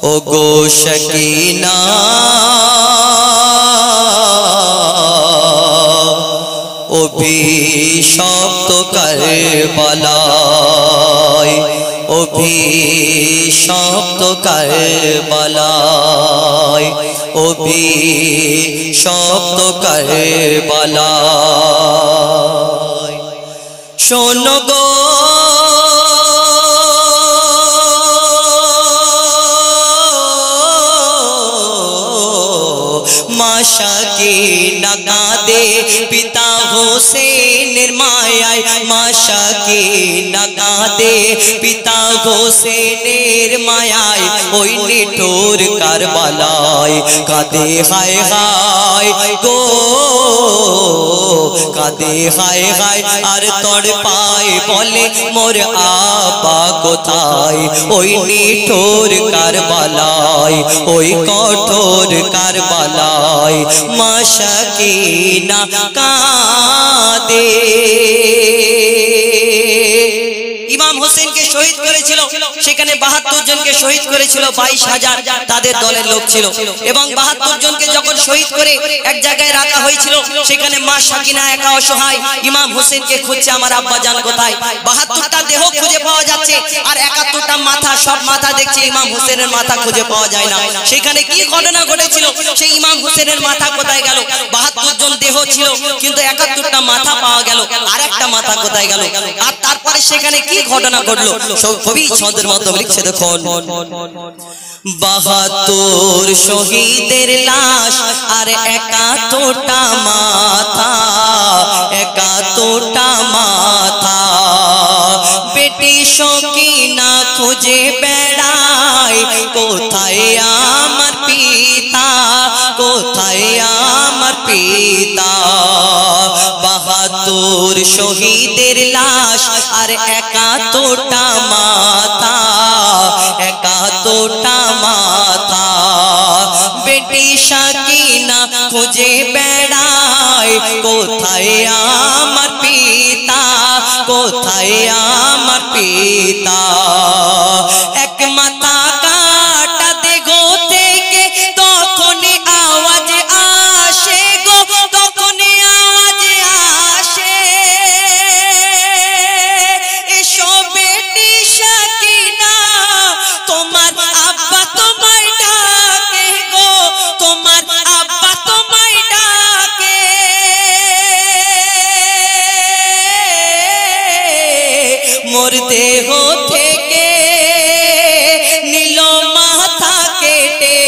ओ गो शकीना ओ भी शब्द करबलाय ओ भी शब्द करबलाय ओ भी शब्द करबलाय शोनो गो शकीना कादे पिता हुसैन मायाय मां शकीना कादे पिता हुसैनेर मायाय ओई निठुर करबलाय कादे हाय हाय गो कादे हाय हाय আর তোর পায় বলে মোর আবা কোথায় ওই নিঠুর কারবালায় ওই কঠোর কারবালায় মা শকিনা কাঁদে ইমাম হোসেনকে শহীদ করেছিল সেখানে 72 জনকে শহীদ করেছিল 22,000 তাদের দলের লোক ছিল এবং 72 জনকে যখন শহীদ করে এক জায়গায় রাখা হয়েছিল সেখানে মা শকিনা একা অসহায় ইমাম হোসেনকে খুঁজছে আমার আব্বা জান কোথায় 72টা দেহ খুঁজে পাওয়া যাচ্ছে আর 71টা মাথা সব মাথা দেখছে ইমাম হোসেনের মাথা খুঁজে পাওয়া যায় না সেখানে কি ঘটনা ঘটেছিল সেই ইমাম হোসেনের মাথা কোথায় গেল 72 জন দেহ ছিল কিন্তু 71টা মাথা পাওয়া গেল আর একটা মাথা কোথায় গেল আর তারপরে সেখানে কি ঘটনা ঘটলো সব কবি ছন্দের মাধ্যমে লিখছে দেখুন 72 শহীদের লাশ আর 71টা মাথা 71টা মাথা বেটি শকিনা খুঁজে বেড়ায় কোথায় আমার পিতা কোথায় আমার পিতা 72 শহীদের লাশ আর 71টা মাথা 71টা মাথা বেটি শকিনা খুঁজে বেড়ায় কোথায় আমার পিতা কোথায় আমার পিতা এক মাথা কাটা দেগো থেকে তখনই আওয়াজ আসে গো তখনই আওয়াজ আসে এসো বেটি শকিনা তোমার আব্বা তোমায় ডাকে গো তোমার আব্বা তোমায় ডাকে মোর দেহ থেকে নীল মাথা কেটে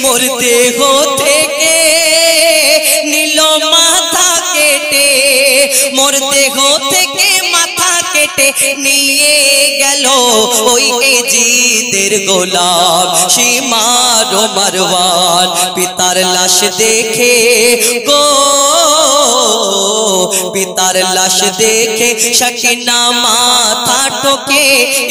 মোর দেহ থেকে নীল মাথা কেটে মোর দেহ থেকে মাথা কেটে নিয়ে গেল ওই এজিদের গোলাম সীমার মারওয়ান পিতার লাশ দেখে গো পিতার লাশ দেখে শকিনা মাথা ঠোকে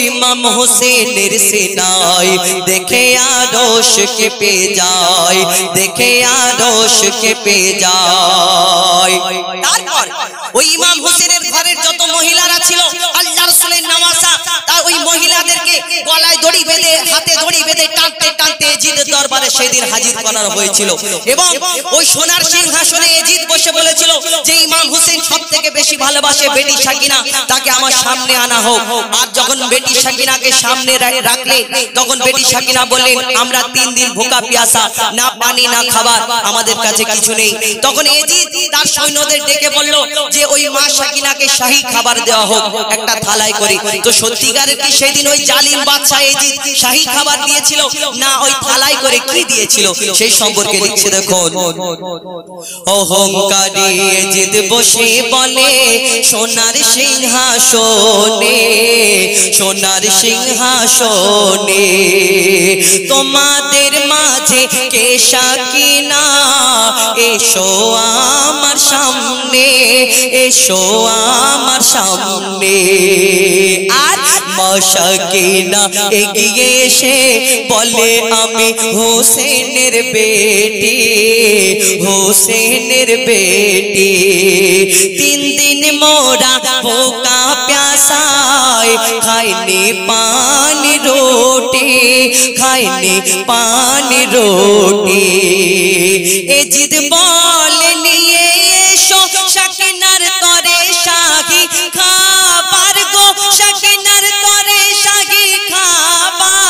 ইমাম হোসেনের সিনায় দেখে আরশ কেঁপে যায় দেখে আরশ কেঁপে যায় তারপর ওই ইমাম হোসেনের ঘরের যত মহিলারা ছিল আল্লাহ রাসূলের নওয়াসা তা ওই মহিলাদেরকে গলায় দড়ি বেঁধে হাতে দড়ি বেঁধে টানতে টানতে এজিদের দরবারে সেদিন হাজির করা হয়েছিল এবং ওই সোনার সিংহাসনে এজিদ বসে বলেছিল যে ইমাম হোসেন সবথেকে বেশি ভালোবাসে বেটি শকিনা তাকে আমার সামনে আনা হোক আর যখন বেটি শকিনাকে সামনে রাখলে তখন বেটি শকিনা বললেন আমরা 3 দিন ভুকা পিয়াসা না পানি না খাবার আমাদের কাছে কিছু নেই তখন এজিদ তার সৈন্যদের ডেকে বলল যে ওই মা শকিনাকে শাহী খাবার দেওয়া হোক একটা থালায় করে তো সত্যিকারের কি সেদিন ওই জালিম বাদশা এজিদ শাহী খাবার দিয়েছিল না ওই থালায় করে কি দিয়েছিল সেই সম্পর্কে লিখছে দেখুন অহংকারী এজিদ বসে বলে সোনার সিংহাসনে সোনার সিংহাসনে তোমাদের মাঝে কে শকিনা এসো আমার সামনে এসো আমার সামনে আর মা শকিনা এগিয়ে এসে বলে আমি হোসেনের বেটি হোসেনের বেটি 3 দিন মোরা ভুকা প্যাসায় খাইনি পানি रोटी खाइनी पानी रोटी एजिद बोले निये एसो शाकिनार तोरे शाही खाबार गो शाकिनार तोरे शाही खाबार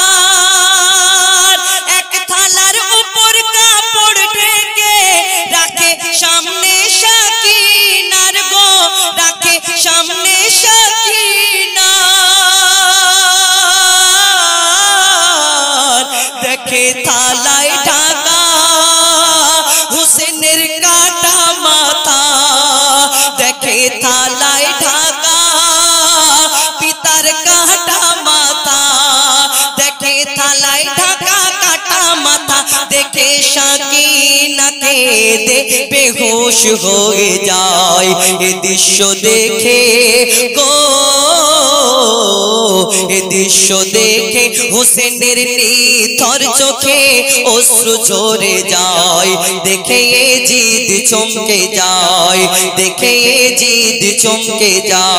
एक थालार ऊपर कापड़ ढेके राखे सामने शाकिनार गो राखे सामने शाकिनार देखे थालाय ढाका हुसैनेर काटा माथा देखे थालाय ढाका पितार काटा माथा देखे थालाय ढाका काटा माथा देखे शाकिना केঁদে बेहोश हो जाए ए दृश्य देखे गो ए दृश्य देखे हुसैनेर निथर चोखे अश्रु झरे जाए देखे यजीद चमके जाए देखे यजीद चमके जाए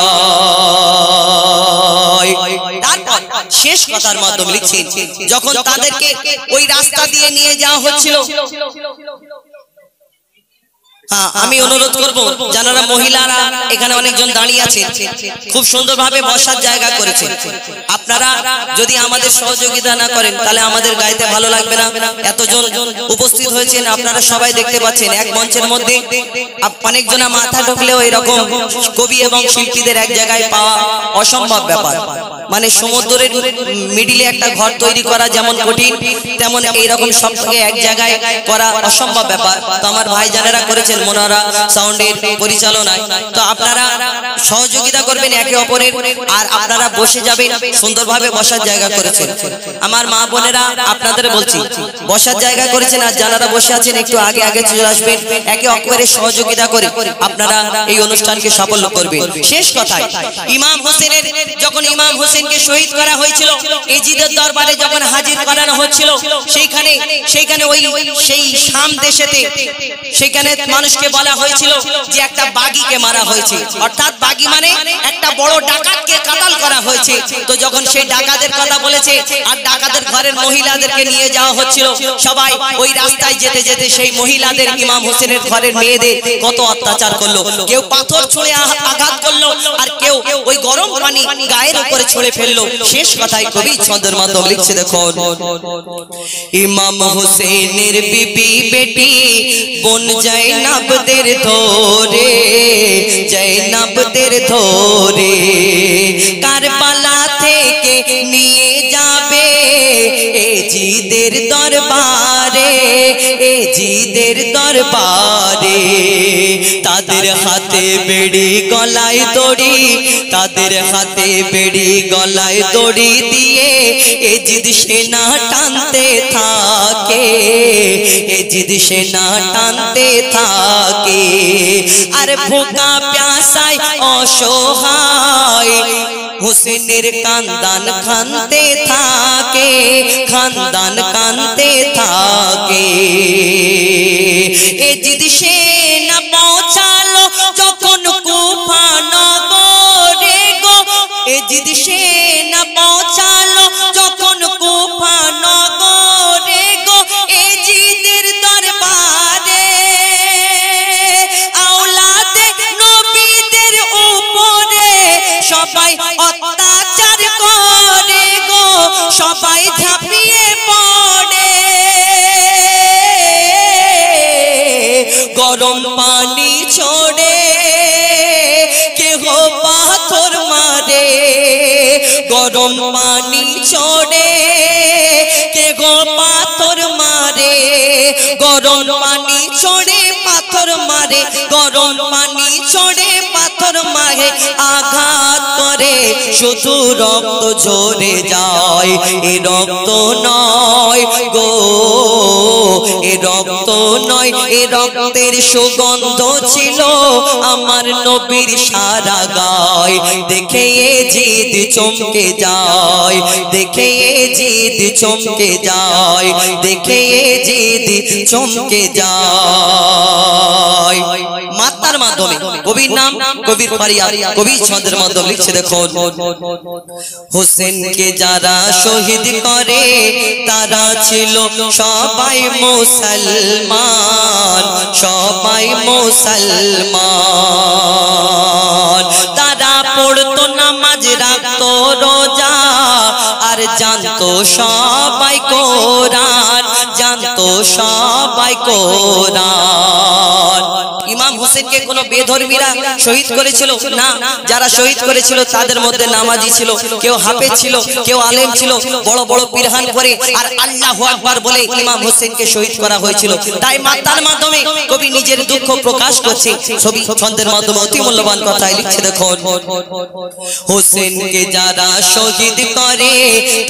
शेष कथार माध्यमे लिखছেন যখন তাদেরকে ওই রাস্তা দিয়ে নিয়ে যাওয়া হচ্ছিল আমি অনুরোধ করব যারা মহিলারা এখানে অনেকজন দাঁড়িয়ে আছেন খুব সুন্দরভাবে বসার জায়গা করেছেন আপনারা যদি আমাদের সহযোগিতা না করেন তাহলে আমাদের গাইতে ভালো লাগবে না এতজন উপস্থিত হয়েছেন আপনারা সবাই দেখতে পাচ্ছেন এক মঞ্চের মধ্যে অনেকজন মাথা ঢুকলেও এরকম কবি এবং শিল্পীদের এক জায়গায় পাওয়া অসম্ভব ব্যাপার মানে সমুদ্রের মিডিলে একটা ঘর তৈরি করা যেমন কঠিন তেমন এই রকম সবথেকে এক জায়গায় করা অসম্ভব ব্যাপার তো আমার ভাইজানেরা করেছেন মনোরা সাউন্ডের পরিচালনায় তো আপনারা সহযোগিতা করবেন একে অপরের আর আপনারা বসে যাবেন সুন্দরভাবে বসার জায়গা করেছেন আমার মা বোনেরা আপনাদের বলছি বসার জায়গা করেছেন আর যারা বসে আছেন একটু আগে আগে চলে আসবেন একে অপরের সহযোগিতা করে আপনারা এই অনুষ্ঠানকে সাফল্য করবেন শেষ কথা ইমাম হোসেনের যখন ইমাম হোসেনকে শহীদ করা হয়েছিল এজিদের দরবারে যখন হাজির করানো হচ্ছিল সেইখানে ওই সেই শাম দেশেতে সেখানে মানুষকে বলা হয়েছিল যে একটা বাগীকে মারা হয়েছে অর্থাৎ বাগী মানে একটা বড় ডাকাতকে কাতাল করা হয়েছে তো যখন সেই ডাকাতের কথা বলেছে আর ডাকাতের ঘরের মহিলাদেরকে নিয়ে যাওয়া হচ্ছিল সবাই ওই রাস্তায় যেতে যেতে সেই মহিলাদের ইমাম হোসেনের ঘরের মেয়েদের কত অত্যাচার করলো কেউ পাথর ছুঁড়ে আঘাত করলো আর কেউ ওই গরম পানি গায়ের উপরে ছুঁড়ে ফেললো শেষ কথাই কবি ছন্দের মাধ্যমে লিখছে দেখুন ইমাম হোসেনের বিবি বেটি বোন জয়নাবদের ধরে জয়নাবদের ধরে কারবালা থেকে নিয়ে যাবে এজিদের দরবারে এজিদের দরবারে তাদের হাতে বেড়ি গলায় দড়ি তাদের হাতে বেড়ি গলায় দড়ি দিয়ে এজিদ সেনা টানতে থাকে এজিদ সেনা টানতে থাকে আর ভোকা প্যাসায় অসহায় হোসেনের কান্দান কানতে থাকে খানদান কানতে থাকে এজিদ সেনা পৌঁছালো যখন কুফা নগরে গো এজিদ সেনা পৌঁছালো যখন কুফা নগরে গো এজিদের দরবারে আওলাদে নবীদের উপরে সবাই অত্যাচার করে গো সবাই ঝাঁপিয়ে পড়ে গরম পানি ছোড়ে কেহ পাথর মারে গরম পানি ছোড়ে কেহ পাথর মারে গরম পানি ছোড়ে পাথর মারে গরম পানি ছোড়ে পাথর মারে আঘাত করে শুধু রক্ত ঝরে যায় এ রক্ত নয় গো এ রক্ত নয় এ রক্তের সুগন্ধ ছিল আমার নবীর সারা গায় দেখে এজিদ চমকে যায় দেখে এজিদ চমকে যায় দেখে এজিদ চমকে যায় মাতার মাধ্যমে কবির নাম কবির ফারিয়াদ, কবি ছন্দের মাধ্যমে লিখছে দেখুন, হোসেনকে যারা শহীদ করে তারা ছিল সবাই মুসলমান, সবাই মুসলমান। তারা পড়তো নামাজ, রাখতো রোজা, আর জানতো সবাই কোরআন, জানতো সবাই কোরআন। ইমাম হোসেনকে কোনো বেধর্মীরা শহীদ করেছিল না, যারা শহীদ করেছিল তাদের মধ্যে নামাজি ছিল, কেউ হাফেজ ছিল, কেউ আলেম ছিল, বড় বড় পিরহান করে আর আল্লাহু আকবার বলে ইমাম হোসেনকে শহীদ করা হয়েছিল। তাই মাতার মাধ্যমে কবি নিজের দুঃখ প্রকাশ করছে, ছবি ছন্দের মাধ্যমে অতি মূল্যবান কথাই লিখছে দেখুন, হোসেনকে যারা শহীদ করে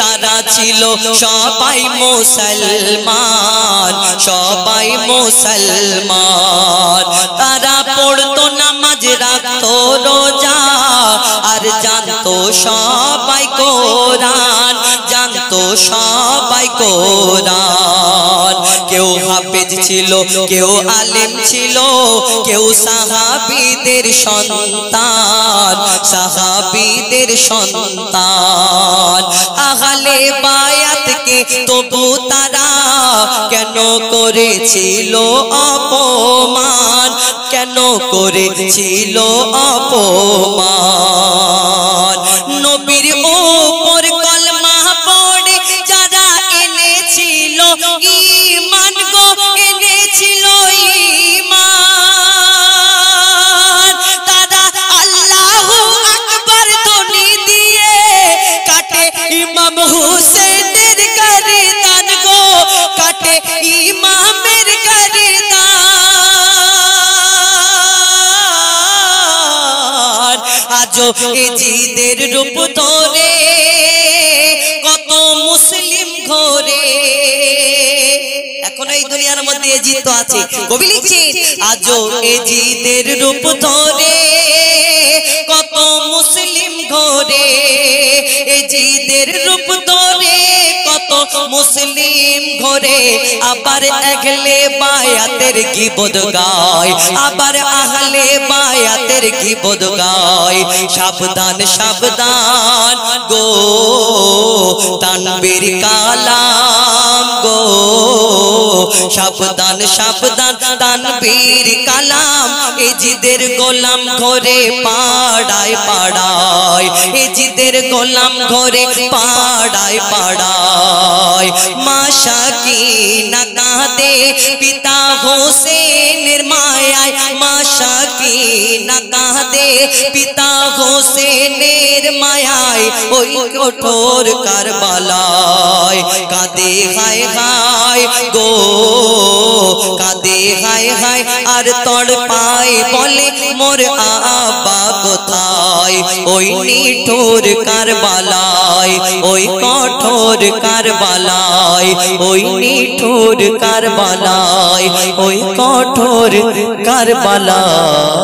তারা ছিল সবাই মুসলমান, সবাই মুসলমান। তারা পড়তো নামাজ, রাখতো রোজা, আর জানতো সবাই কোরআন, জানতো সবাই কোরআন। কেউ হাফেজ ছিল, কেউ আলেম ছিল, কেউ সাহাবীদের সন্তান, সাহাবীদের সন্তান। আহলে বায়াতকে তবু তারা কেন করেছিল অপমান, কেন করেছিল অপমান। নবীর উপর কলমা পড়ে যারা এনেছিল ঈমান গো, এনেছিল ঈমান। তারা আল্লাহু আকবার ধ্বনি দিয়ে কাটে ইমাম হোসেনের গর্দান গো, কাটে ইমামের গর্দান। আজও এজিদের রূপ ধরে কত মুসলিম ঘরে, এখন এই দুনিয়ার মধ্যে এজিদ তো আছে। কবি লিখছে, আজও এজিদের রূপ ধরে কত মুসলিম ঘরে, এজিদের রূপ ধরে কত মুসলিম ঘরে। আবার আহলে বায়াতের গীবত গায়, আবার আহলে বায়াতের গীবত গায়। সাবধান সাবধান গো তানবীর কালাম গো, সাবধান সাবধান তানবীর কালাম। এজিদের গোলাম ঘরে পাড়ায় পাড়ায়, এজিদের গোলাম ঘরে পাড়ায় পাড়ায়। মা সাকিনা কাঁদে পিতা হোসেনের মায়ায়, মা সাকিনা কাঁদে পিতা হোসেনের মায়ায়। ওই কঠোর কারবালায় কাঁদে হায় হায় গো, কাঁদে হায় হায় আর তড়পায় বলে মোর আব্বা কোথায়। ওই নিঠুর কারবালায়, ওই কঠোর কারবালায়, ওই নিঠুর কারবালায়, ওই কঠোর কারবালায়।